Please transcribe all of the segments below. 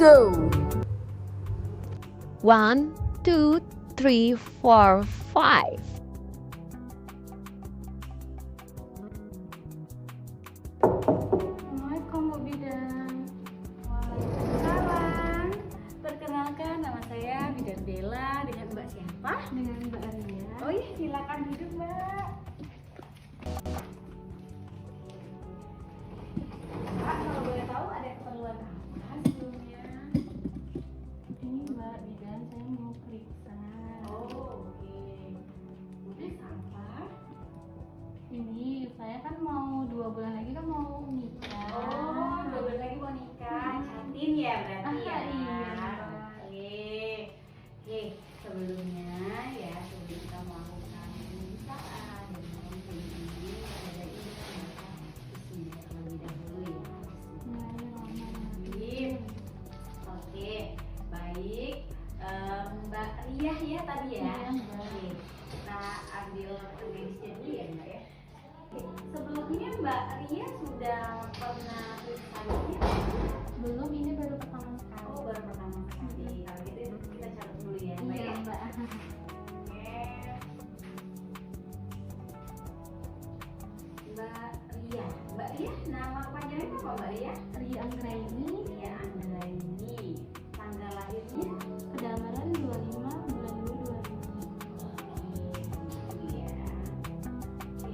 go. 1, 2, 3, 4, 5. Assalamualaikum Bu Bidan. Waalaikumsalam. Perkenalkan, nama saya Bidan Bella. Dengan Mbak siapa? Dengan Mbak Ria. Oh iya, silakan duduk Mbak. Mbak, kalau boleh tahu ada keperluan apa sebelumnya? Ini Mbak Bidan, saya mau periksa. Oh, oke. Udah apa? Ini saya kan mau 2 bulan lagi kan mau nikah. Oh, 2 bulan lagi mau nikah. Cantin ya berarti ya? Iya. Oke. Oke, sebelumnya ya, sebelum kita melakukan pemeriksaan dan melakukan ini, ada ini kita bismillah terlebih dahulu ya. Bismillahirrahmanirrahim. Oke, baik. Mbak Ria ya tadi ya? Iya, Mbak. Oke, kita ambil medisnya dulu ya Mbak ya. Oke, sebelumnya Mbak Ria sudah pernah periksa ini? Belum, ini baru pertama kali. Oh, baru pertama kali. Kalau gitu kita catat dulu ya Mbak Iya, ya. Mbak. Oke. Mbak Ria, nama panjangnya apa Mbak Ria? Ria Anggraini, Ria Anggraini. Tanggal lahirnya? Kedamaran 25 bulan 2 Iya. Oke.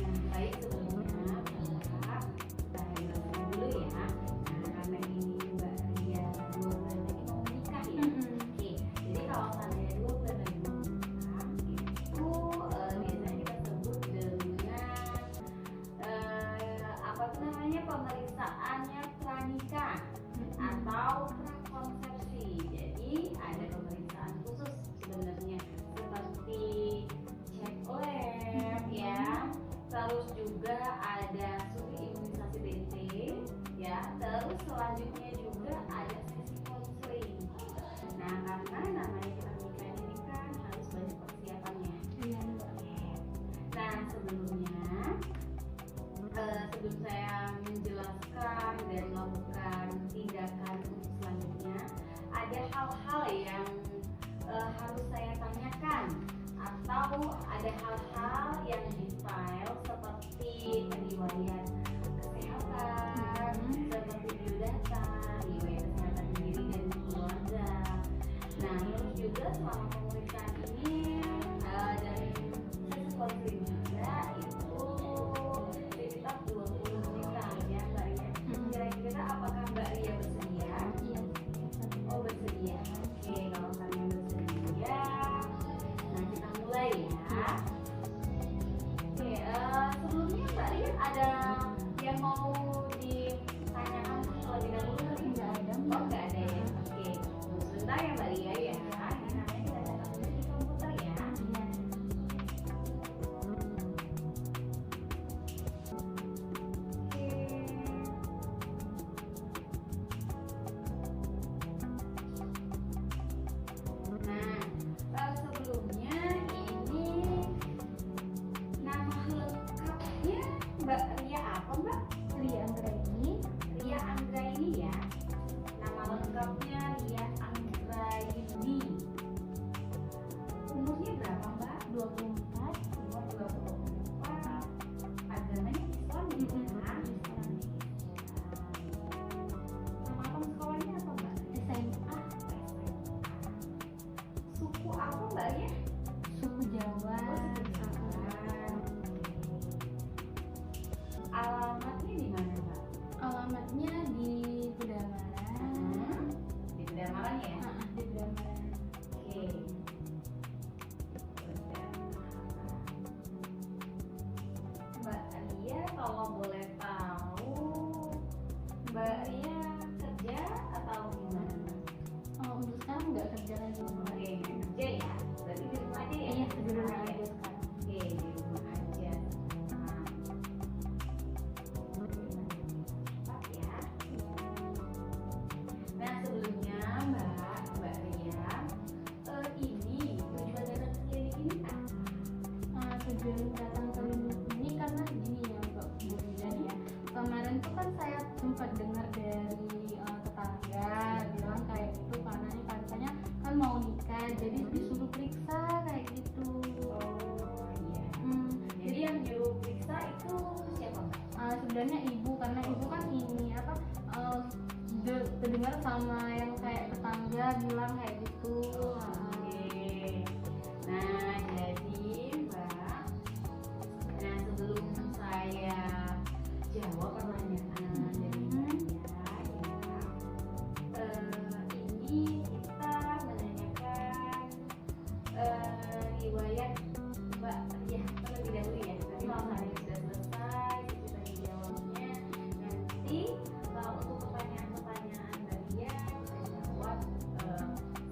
Nah, baik sebelumnya Bapak, kita jelaskan dulu ya. Nah, karena ini Mbak Ria 2 bulan lagi mau menikah ya. 2020. Oke, jadi kalau seandainya 2 bulan lagi mau menikah, itu biasanya kita sebut dengan apa tuh namanya, pemeriksaannya pranikah atau prakonsepsi. Jadi ada pemeriksaan khusus sebenarnya seperti cek lab ya, terus juga ada studi imunisasi TB ya, terus selanjutnya juga ada sesi konseling. Nah, karena namanya pernikahan ini kan harus banyak persiapannya. Iya, Mbak. Nah, sebelum saya menjelaskan dan melakukan tindakan untuk selanjutnya, ada hal-hal yang harus saya tanyakan, atau ada hal-hal yang detail seperti riwayat kesehatan, seperti biodata, riwayat kesehatan diri dan keluarga. Nah, terus juga selama pemeriksaan ini dan sesi konseling juga itu sekitar 20 menitan ya Mbak Ria. Kira-kira apakah Mbak Ria bersedia? Iya. Oh, bersedia. Oke, kalau kalian bersedia, nah kita mulai ya. Oke, sebelumnya Mbak Ria ada yang mau ditanyakan terlebih dahulu? Nggak ada, Oh, Mbak. nggak ada ya. Oke, tunggu sebentar ya Mbak Ria ya. Ini namanya kita catat dulu di komputer ya. Iya. Nah, sebelumnya ini nama lengkapnya Mbak Ria apa Mbak? Ria Anggraini. Ria Anggraini ya. Nama lengkapnya Ria Anggraini. Umurnya berapa Mbak? 24. Umur 24. Agamanya Islam ya. Nama teman sekolahnya apa Mbak? SMA. Suku apa Mbak ya? Suku Jawa. Alamatnya di mana Mbak? Alamatnya di Kedamaran. Di Kedamaran ya? Di Kedamaran. Oke. Mbak Ria, kalau boleh tahu, Mbak Ria kerja atau gimana? Oh, untuk sekarang nggak kerja lagi, Mbak. Oke, nggak kerja ya? Berarti di rumah aja ya? Iya, di rumah aja jadi disuruh periksa kayak gitu. Oh iya. Hmm, Jadi yang nyuruh periksa itu siapa Mbak? sebenarnya ibu, karena ibu kan ini apa terdengar sama yang kayak tetangga bilang kayak gitu. Oke. Nah, jadi Mbak, nah sebelum saya jawab pertanyaan dari Mbak ya, ini kita menanyakan riwayat Mbak ya terlebih dahulu ya. Tapi kalau misalnya sudah selesai, kita tanya jawabnya nanti. Untuk pertanyaan-pertanyaan Mbak Ria saya jawab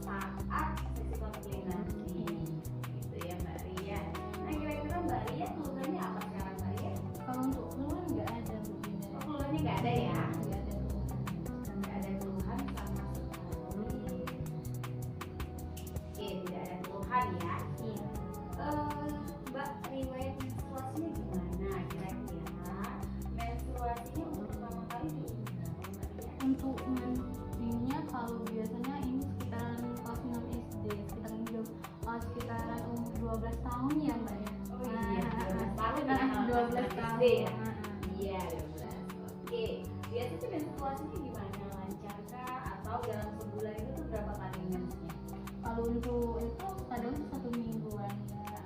saat sesi konsultasi gitu ya Mbak Ria. Nah kira-kira Mbak Ria keluhannya apa sekarang Mbak Ria? Kalau untuk keluhan nggak ada Bu. Oh, keluhannya nggak ada ya? Nggak ada keluhan. Nggak ada keluhan sama sekali. Oke, tidak ada keluhan ya. Iya. Mbak, riwayat menstruasinya gimana kira-kira? Menstruasinya untuk pertama kali di umur berapa Mbak Ria? Untuk mentingnya kalau biasanya ini sekitaran kelas 6 SD, sekitaran umur 12 tahun ya Mbak ya. Oh iya, 12 tahun ya, Nah, 12 SD tahun ya? Nah, Iya, 12. Oke. Biasanya menstruasinya gimana? Lancar kah? Atau dalam sebulan itu tuh berapa kali mensnya? kalau untuk itu kadang tuh 1 mingguan ya.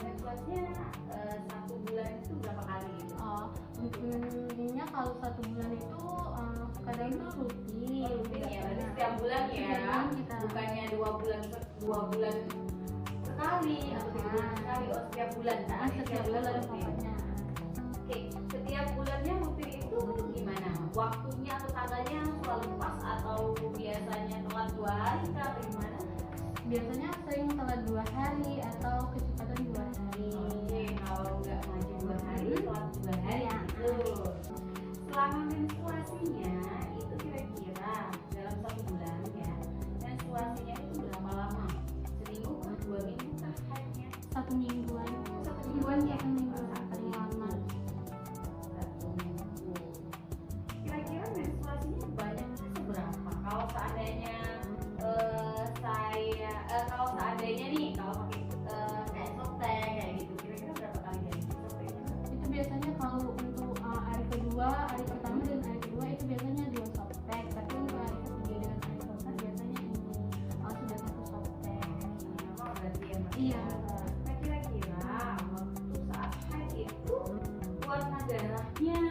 Menstruasinya 1 bulan itu berapa kali gitu? Untuk mentingnya kalau 1 bulan itu kadang tuh rutin. Oh, rutin ya, berarti setiap bulan ya? Setiap bulan kita. Bukannya 2 bulan sekali atau 3 bulan sekali? Oh, setiap bulan kan? Setiap bulan rutin. pokoknya. Oke, setiap bulannya rutin itu gimana? Waktunya atau tanggalnya selalu pas atau biasanya telat 2 hari kah atau gimana? Biasanya sering telat 2 hari atau kecepatan 2 hari. Oke, kalau nggak maju 2 hari, telat 2 hari Iya. gitu. Selama menstruasinya itu kira-kira dalam 1 bulan ya, menstruasinya itu berapa lama? Seminggu kah? 2 minggu kah haidnya? 1 mingguan. 1 mingguan ya? 1 mingguan paling lama. 1 minggu. Kira-kira menstruasinya banyaknya seberapa? Kalau seandainya kalau seandainya nih kalau pakai kayak softtek kayak gitu, kira-kira berapa kali ganti softteknya? Itu biasanya kalau untuk hari kedua, hari pertama dan hari kedua itu biasanya 2 softtek. Tapi untuk hari ketiga dan hari keempat biasanya ini sudah 1 softtek. Oh, berarti ya Mbak? Iya. Nah kira-kira waktu saat haid itu warna darahnya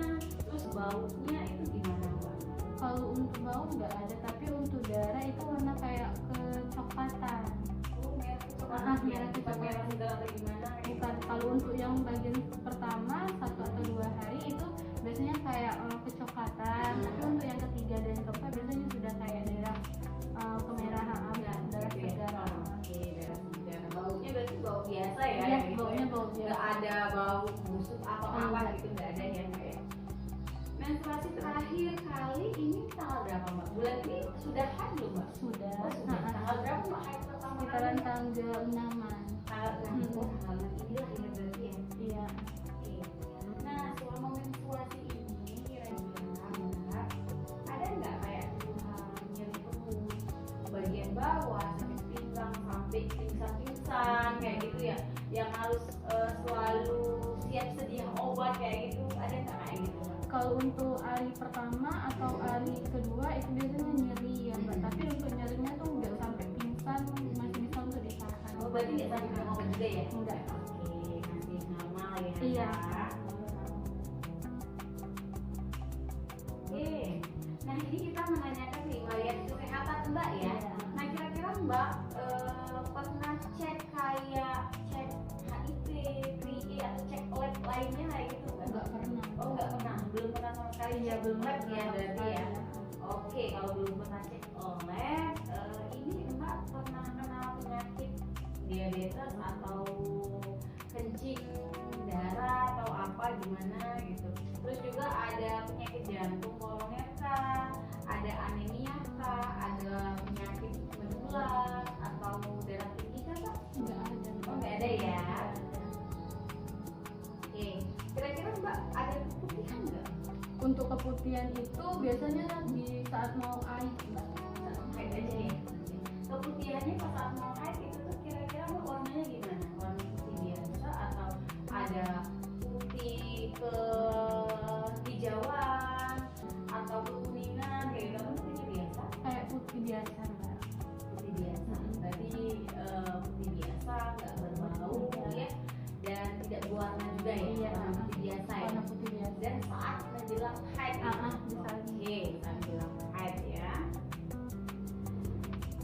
terus baunya itu gimana Mbak? Kalau untuk bau nggak ada, tapi untuk darah itu warna kayak kecoklatan. Oh, merah kecoklatan Ah, ya? merah Bukan kecoklatan. merah segar atau gimana? Bukan, kalau untuk yang bagian pertama 1 atau 2 hari itu biasanya kayak kecoklatan. Tapi untuk yang ketiga dan keempat biasanya sudah kayak darah kemerahan, darah gitu ya? segar. Oke, darah segar. Baunya berarti bau biasa ya? Iya, gitu baunya ya? bau biasa. Nggak ada bau busuk atau apa Enggak. gitu, nggak ada ya Mbak ya? Menstruasi terakhir kali ini tanggal berapa Mbak? Bulan ini sudah haid belum Mbak? Sudah. Oh sudah. Tanggal berapa Mbak haid pertama kali? Sekitaran tanggal 6-an. Tanggal 6. Oh tanggal inilah ya berarti ya? Iya. Oke. Nah selama menstruasi ini kira-kira Mbak ada nggak kayak keluhan nyeri perut, bagian bawah, sakit pinggang sampai pingsan-pingsan kayak gitu ya? Yang harus selalu siap sedia obat kayak gitu, ada nggak kayak gitu Mbak? Kalau untuk hari pertama atau hari kedua itu biasanya nyeri ya Mbak. Tapi untuk nyerinya tuh nggak sampai pingsan, masih bisa untuk ditahan. Oh berarti nggak sampai minum obat juga ya? Enggak. Oke, masih normal ya? Iya. Kak? Oke, nah ini kita menanyakan riwayat kesehatan Mbak ya. Iya. Nah kira-kira Mbak pernah cek kayak cek HIV, VIH atau cek lab lainnya kayak gitu Mbak? Nggak pernah. Oh nggak pernah, belum pernah sama sekali Iya, cek belum lab pernah ya sama berarti sekali. ya. Oke, kalau belum pernah cek lab, ini Mbak pernah kenal penyakit diabetes atau kencing darah atau apa gimana gitu. Terus juga ada penyakit jantung koroner kah, ada anemia kah, ada penyakit menular atau darah tinggi kah Pak? Nggak ada. Oh nggak ada ya. Oke, kira-kira Mbak ada keputihan nggak? Untuk keputihan itu biasanya di saat mau haid Mbak. Haid aja ya. keputihannya pas saat mau haid itu tuh kira-kira Mbak warnanya gimana? Warna putih biasa atau ada putih kehijauan atau kekuningan kayak gitu? Atau putih biasa? Kayak putih biasa Mbak. Putih biasa. Berarti putih biasa, nggak berbau ya, dan tidak berwarna juga ya. Iya. Warna putih biasa ya. Warna putih biasa. Dan saat menjelang haid. Misalnya. Oke, saat menjelang haid ya.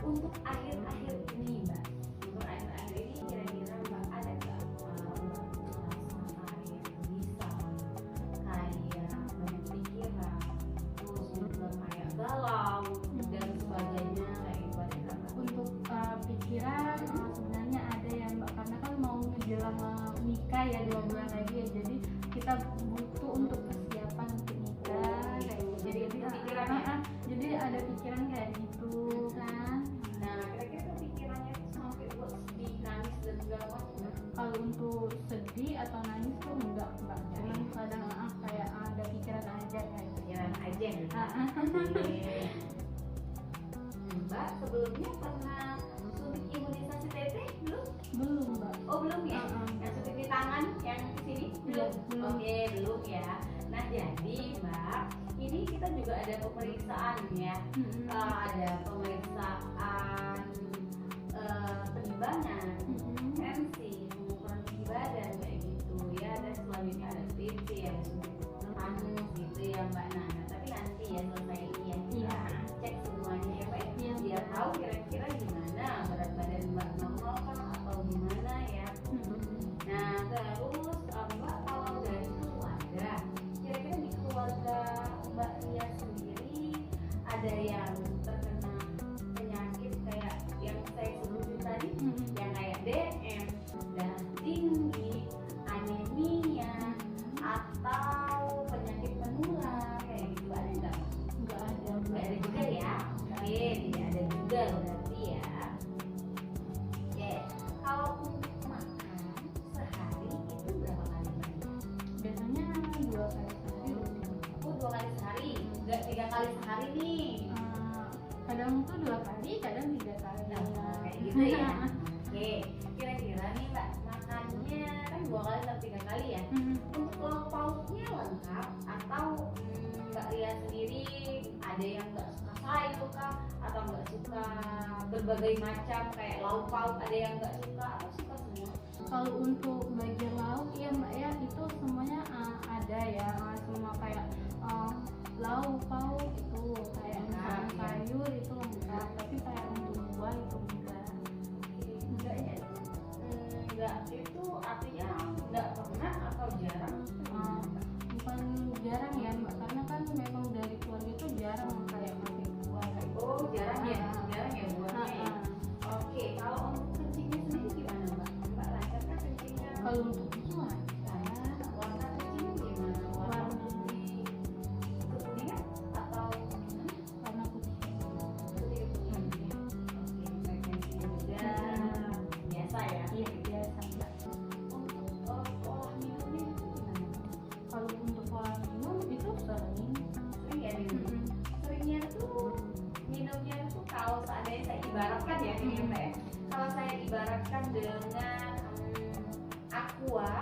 Untuk akhir-akhir ini Mbak, untuk akhir-akhir ini kira-kira Mbak ada nggak merasa kayak bisa kayak banyak pikiran, terus juga kayak galau dan sebagainya kayak gitu ada nggak Mbak? Untuk pikiran sebenarnya ada ya Mbak, karena kan mau menjelang nikah ya 2 bulan lagi ya, jadi kita butuh untuk persiapan untuk nikah kayak gitu. Jadi ada pikiran ya? Jadi ada pikiran kayak gitu kan. Nah kira-kira pikirannya tuh sampai buat sedih, nangis dan segala macam Mbak? Kalau untuk sedih atau nangis tuh enggak Mbak, cuman kadang kayak ada pikiran aja kayak gitu. Pikiran aja nih. Oke. Mbak sebelumnya pernah suntik imunisasi TT belum? Belum Mbak. Oh belum ya? Yang suntik di tangan yang di sini belum? Belum. Oke belum ya. Nah jadi Mbak, ini kita juga ada pemeriksaan ya. Ada pemeriksaan penimbangan, tensi, pengukuran tinggi badan kayak gitu ya. Dan selanjutnya ada TT, ada suntik tetanus gitu ya Mbak. Nah tapi nanti ya selesai ini ya kita cek semuanya ya Mbak. Iya. Biar tahu kira-kira gimana berat badan Mbak, normal kah atau gimana ya. Nah terus Mbak kalau dari keluarga, kira-kira di keluarga Mbak Ria sendiri ada yang terkena penyakit kayak yang saya sebutin tadi, yang kayak DM, darah tinggi, anemia, atau penyakit menular kayak gitu ada nggak? Enggak ada. Nggak ada juga ya? Oke, tidak ada juga berarti ya. Oke, kalau untuk makan sehari itu berapa kali Mbak? Biasanya 2 kali sehari rutin. Oh 2 kali sehari, nggak 3 kali sehari nih. Kadang tuh 2 kali, kadang 3 kali. Nah, kayak gitu ya. Oke, kira-kira nih Mbak makannya kan 2 kali sampai 3 kali ya. Untuk lauk pauknya lengkap atau Mbak Ria sendiri ada yang nggak suka sayur kah atau nggak suka berbagai macam kayak lauk pauk, ada yang nggak suka atau suka semua? Kalau untuk bagian lauk ya Mbak ya, itu semuanya ada ya, semua kayak lauk pauk itu kayak misalnya sayur itu lengkap, tapi kayak untuk buah itu enggak. Enggaknya enggak itu artinya nggak pernah atau jarang? Bukan jarang ya Mbak, karena kan memang dari keluarga itu jarang kayak makan buah kayak gitu. Oh jarang ya, jarang ya buahnya ya. Oke, kalau untuk kencingnya sendiri gimana Mbak? Mbak lancar kan kencingnya? Kalau untuk itu lancar. Warna kencingnya gimana? Warna putih kekuningan atau Karena putih. putih kekuningan? Oke, baik kencingnya juga biasa ya? Iya biasa Mbak. Untuk olah minumnya itu gimana? Kalau untuk pola minum itu sering. Sering ya minum? Seringnya tuh minumnya tuh kalau seandainya saya ibaratkan ya ini Mbak ya, kalau saya ibaratkan dengan aqua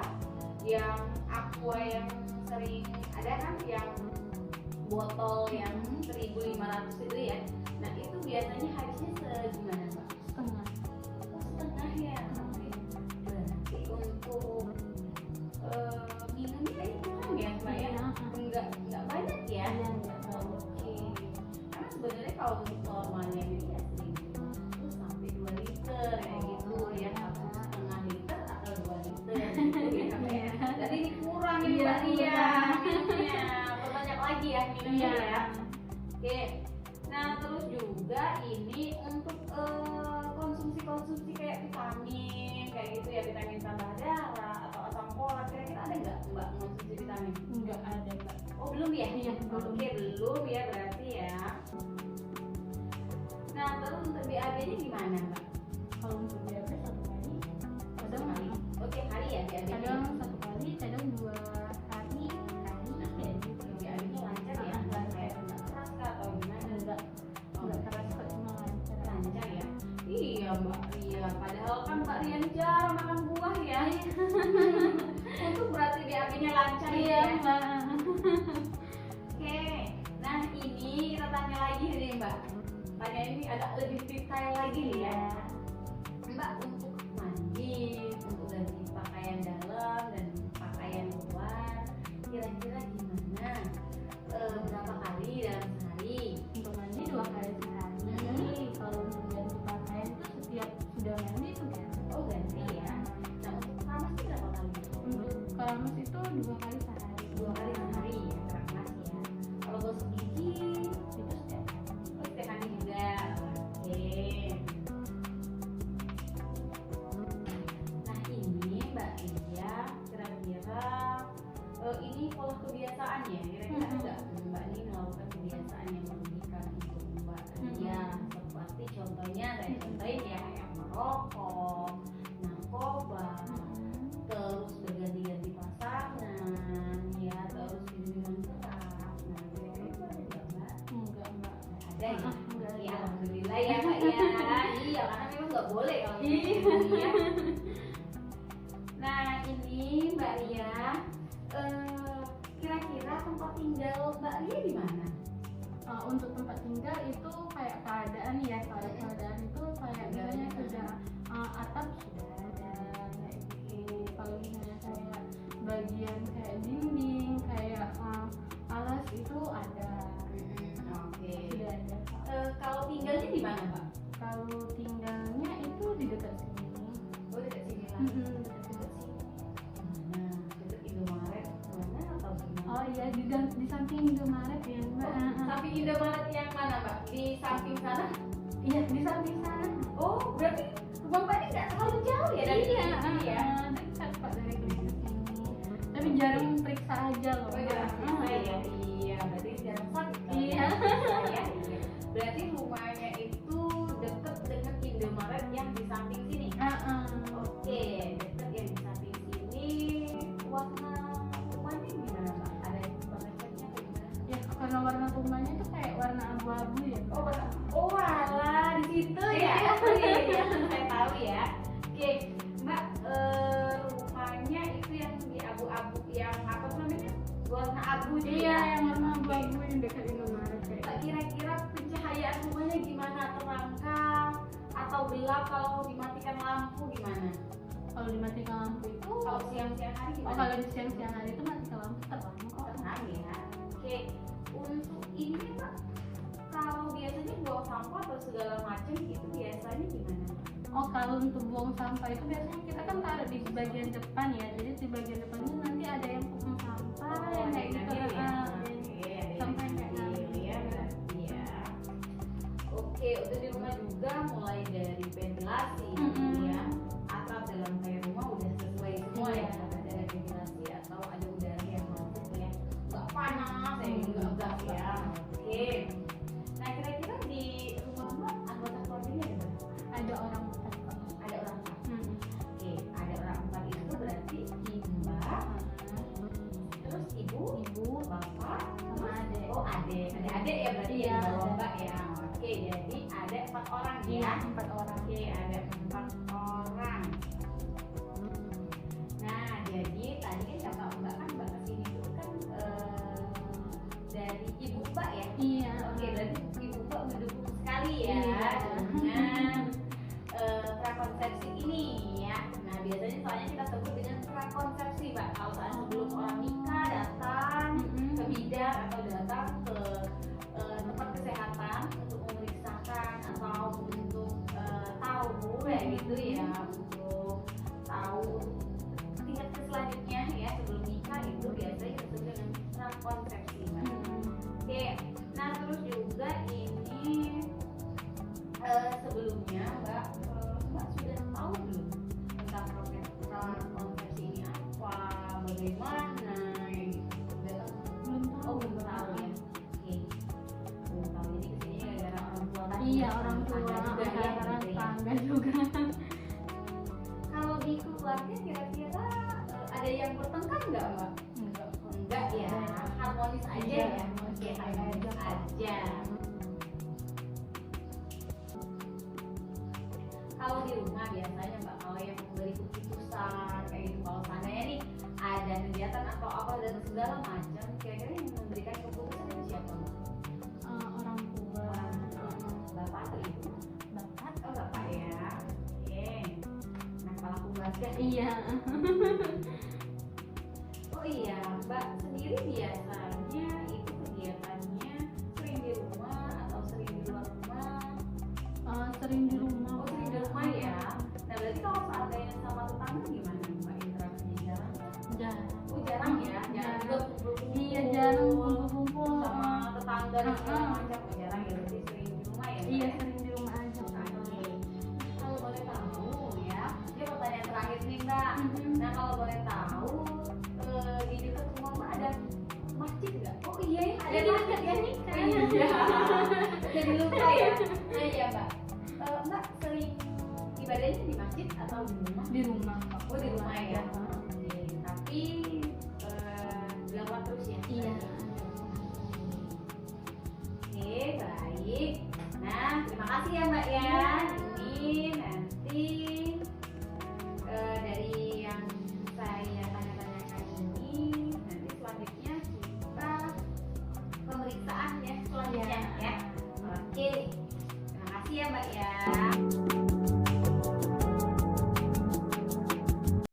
yang sering ada kan yang botol yang 1.500 itu ya. Nah itu biasanya habisnya segimana Mbak? Setengah. Oh, setengah ya. Oke. Berarti untuk minumnya itu kan ya Mbak ya? Enggak banyak ya? Iya, enggak banyak. Oke. Karena sebenarnya kalau untuk normalnya ini ya 1.500 sampai 2 liter kayak gitu ya, 1,5 liter atau 2 liter gitu ya Mbak ya. Jadi dikurangin Iya, Mbak Ria kurang. minumnya, perbanyak lagi ya minumnya ya. Oke. Nah terus juga ini untuk konsumsi kayak vitamin kayak gitu ya, vitamin tambah darah atau asam folat, kira-kira ada nggak Mbak konsumsi vitamin? Enggak ada Mbak. Oh belum ya? Iya, belum. Oke belum ya berarti ya. Nah terus untuk BAB-nya gimana Mbak? Kalau untuk diabetes 1 kali, Satu kali? Oke hari ya BAB-nya? kadang 1 kali, kadang 2 hari kali kayak gitu. BAB-nya lancar ya? Lancar. Kayak nggak keras kah atau gimana? Enggak keras kok, cuma lancar. Lancar ya? Mbak Ria, padahal kan Mbak Ria ini jarang makan buah ya. Untuk berarti BAB-nya lancar Iya, ya. Mbak. Oke, nah ini kita tanya lagi nih Mbak. Tanya ini agak lebih detail lagi nih ya. Mbak, untuk mandi, untuk ganti pakaian dalam dan pakaian luar, kira-kira gimana? Berapa kali dalam sehari? Untuk mandi 2 kali sehari. Kalau untuk ganti pakaian itu setiap sudah mandi itu ganti. Oh ganti ya. Nah untuk keramas itu berapa kali? Untuk keramas itu 2 kali sehari. 2 kali sehari ya keramas ya. Kalau gosok gigi Itu setiap hari. oh, setiap hari juga. Oke. Nah ini Mbak Ria, kira-kira ini pola kebiasaan ya. Kira-kira enggak Mbak ini melakukan kebiasaan yang merugikan untuk Mbak Ria? Seperti contohnya saya contohin ya, kayak merokok, narkoba, terus berganti-ganti pasangan, ya terus minuman keras. Nah kira-kira itu ada nggak Mbak? Enggak, Mbak. Ada ya? Enggak Ya ada. alhamdulillah ya Mbak ya. Iya karena memang nggak boleh kalau gitu ya. Nah ini Mbak Ria, kira-kira tempat tinggal Mbak Ria di mana? Untuk tempat tinggal itu kayak keadaan ya, kalau keadaan itu kayak misalnya sudah atap sudah ada kayak gitu. Kalau misalnya kayak bagian kayak dinding kayak alas itu ada, Oke. sudah ada. Kalau tinggalnya di mana Mbak? Kalau tinggalnya itu di dekat sini. Oh dekat sini lah. Dekat Dekat sini. Mana? Dekat Indomaret mana atau gimana? Oh iya, di samping Indomaret ya, Mbak. Samping Indomaret yang mana Mbak? Di samping sana? Iya, di samping sana. Oh berarti rumah Mbak ini nggak terlalu jauh ya dari Iya, sini ya? dekat Pak dari klinik sini. Tapi jarang periksa aja loh. Oh jarang bisa ya? Iya berarti jarang sakit kalau Iya. jarang bisa ya? Iya. Berarti rumahnya itu dekat dengan Indomaret yang di samping sini? Oke, dekat yang di samping sini. Warna rumahnya gimana Mbak? Ada warna catnya atau gimana? Ya, karena warna rumahnya itu kayak warna abu-abu ya. Oh, warna. Oh, alah, di situ ya. Iya, saya tahu ya. Oke, Mbak, rumahnya itu yang di abu-abu, yang apa tuh namanya? Warna abu juga. Iya, yang warna abu-abu yang dekat Indomaret kayak. Mbak, kira-kira pencahayaan rumahnya gimana? Terangkat atau gelap kalau dimatikan lampu gimana? Kalau dimatikan lampu itu, Kalau siang-siang hari oh gimana? kalau di siang-siang hari itu matikan lampu terang kok. Tenang ya. Oke, untuk ini Pak, kalau biasanya buang sampah atau segala macam itu biasanya gimana? Oh kalau untuk buang sampah itu biasanya kita kan taruh di bagian depan ya. Jadi di bagian depannya nanti ada yang potong sampah yang kayak gitu. ya. Sampai kayak ngambil ya berarti ya. Oke, untuk di rumah juga mulai dari ventilasi ya. Atap dan lantai rumah udah sesuai semua ya. Ada ventilasi atau ada udara yang masuk ya. Nggak panas ya, enggak ya. Oke. Nah kira-kira di rumah Mbak anggota keluarganya ada berapa? ada orang empat. Ada orang empat. Oke, ada orang empat itu berarti Mbak, terus ibu, bapak, Sama adek. oh adik ya berarti Iya, ya di bawah ada. Mbak ya. Oke, jadi ada 4 orang Iya, ya. 4 orang. Oke, ada 4 orang. Nah, jadi tadi kan kakak Mbak kan Mbak kesini itu kan dari ibu Mbak ya. Iya. Oke, berarti ibu Mbak mendukung sekali ya Iya. dengan prakonsepsi ini ya. Nah, biasanya soalnya kita sebut dengan prakonsepsi, Mbak. Kalau soalnya sebelum orang nikah datang ke bidan atau datang ke tempat kesehatan untuk memeriksakan atau untuk tahu ya gitu ya, untuk tahu tingkat selanjutnya ya sebelum nikah itu biasanya disebut dengan prakonsepsi, Mbak. Oke, nah terus juga ini sebelumnya Mbak sudah tahu belum tentang prakonsepsi ini apa, bagaimana gitu? Udah tahu? Belum tahu. Oh belum tahu ya. Oke, belum tahu. Jadi kesini gara-gara orang tua tadi. Iya, orang tua, juga ya. orang Gitu ya. tangga juga. Kalau di keluarga kira-kira ada yang bertengkar nggak Mbak? Enggak. Enggak ya, harmonis aja Iya, ya. harmonis Oke, aja. harmonis aja. Kalau di rumah biasanya Mbak, kalau yang memberi keputusan kayak gitu, kalau seandainya nih ada kegiatan atau apa dan segala macam, kira-kira yang memberikan keputusan itu siapa Mbak? Orang tua. Bapak atau ibu? Bapak. Oh bapak ya. Oke. Nah kalau aku baca Iya. oh iya, Mbak sendiri biasanya itu kegiatannya sering di rumah atau sering di luar rumah? Sering di rumah. Oh sering di rumah ya. Nah berarti kalau seandainya sama tetangga gimana Mbak, interaksinya jarang? Jarang. Oh jarang ya, jarang juga kumpul-kumpul. Iya, jarang kumpul-kumpul sama tetangga dan segala macam. Oh, jarang ya, berarti sering di rumah ya Mbak, Iya, ya? sering di rumah aja. Oke. Kalau boleh tahu ya, ini pertanyaan terakhir nih Mbak. Nah kalau boleh tahu di dekat rumah Mbak ada masjid nggak? Oh iya ya, ada Jadi masjid dekat ya. ini kan. Iya. Jadi lupa ya. Nah iya Mbak. Mbak sering ibadahnya di masjid atau di rumah? Di rumah. Oh di rumah ya.